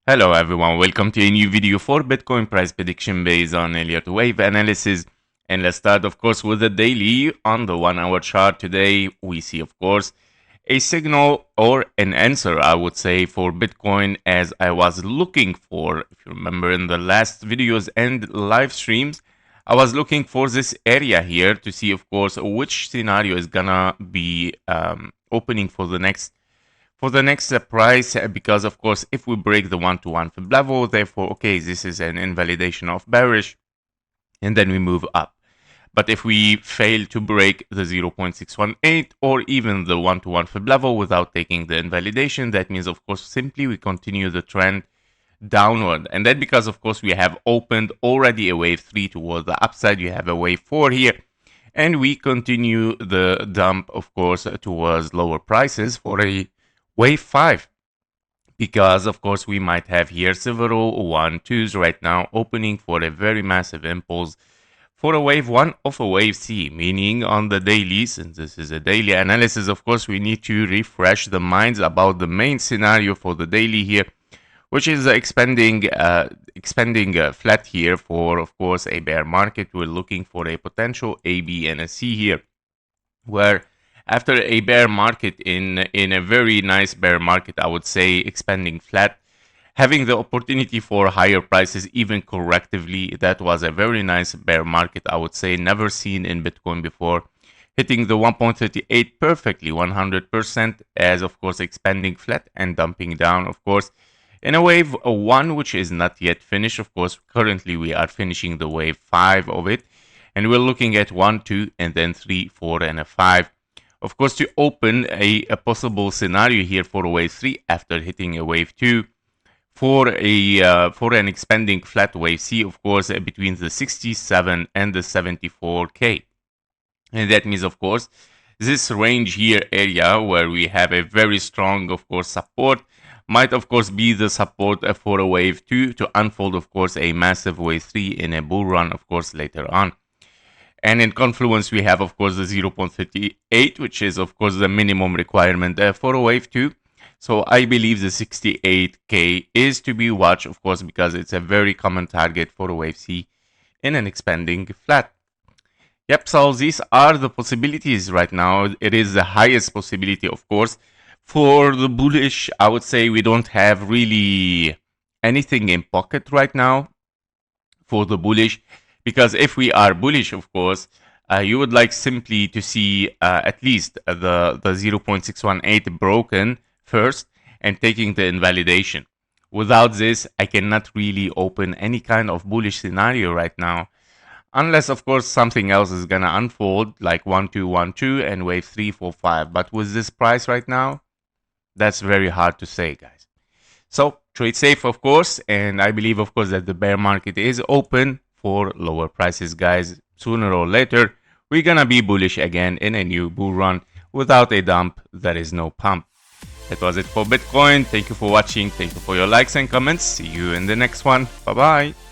Hello everyone, welcome to a new video for Bitcoin price prediction based on Elliott Wave analysis. And let's start of course with the daily. On the 1 hour chart today, we see of course a signal or an answer, I would say, for Bitcoin as I was looking for. If you remember in the last videos and live streams, I was looking for this area here to see of course which scenario is gonna be opening for the next price, because of course if we break the 1-to-1 fib level, therefore okay, this is an invalidation of bearish and then we move up. But if we fail to break the 0.618 or even the 1-to-1 fib level without taking the invalidation, that means of course simply we continue the trend downward. And then because of course we have opened already a wave 3 towards the upside, you have a wave 4 here, and we continue the dump of course towards lower prices for a wave 5, because of course we might have here several 1-2s right now opening for a very massive impulse for a wave 1 of a wave C, meaning on the daily, since this is a daily analysis, of course we need to refresh the minds about the main scenario for the daily here, which is expanding flat here for of course a bear market. We're looking for a potential A, B and a C here, where after a bear market in a very nice bear market, I would say expanding flat, having the opportunity for higher prices even correctively, that was a very nice bear market, I would say, never seen in Bitcoin before, hitting the 1.38 perfectly 100%, as of course expanding flat and dumping down of course in a wave 1 which is not yet finished. Of course currently we are finishing the wave 5 of it, and we're looking at 1, 2 and then 3, 4 and a 5. Of course, to open a possible scenario here for a wave 3 after hitting a wave 2 for an expanding flat wave C, of course, between the 67 and the 74K. And that means, of course, this range here area where we have a very strong, of course, support might, of course, be the support for a wave 2 to unfold, of course, a massive wave 3 in a bull run, of course, later on. And in confluence, we have, of course, the 0.38, which is, of course, the minimum requirement for a wave 2. So I believe the 68K is to be watched, of course, because it's a very common target for a wave C in an expanding flat. Yep, so these are the possibilities right now. It is the highest possibility, of course. For the bullish, I would say we don't have really anything in pocket right now for the bullish. Because if we are bullish, of course, you would like simply to see at least the 0.618 broken first and taking the invalidation. Without this, I cannot really open any kind of bullish scenario right now. Unless, of course, something else is going to unfold like 1, 2, 1, 2 and wave 3, 4, 5. But with this price right now, that's very hard to say, guys. So trade safe, of course. And I believe, of course, that the bear market is open for lower prices, guys. Sooner or later, we're gonna be bullish again in a new bull run. Without a dump, there is no pump. That was it for Bitcoin. Thank you for watching. Thank you for your likes and comments. See you in the next one. Bye bye.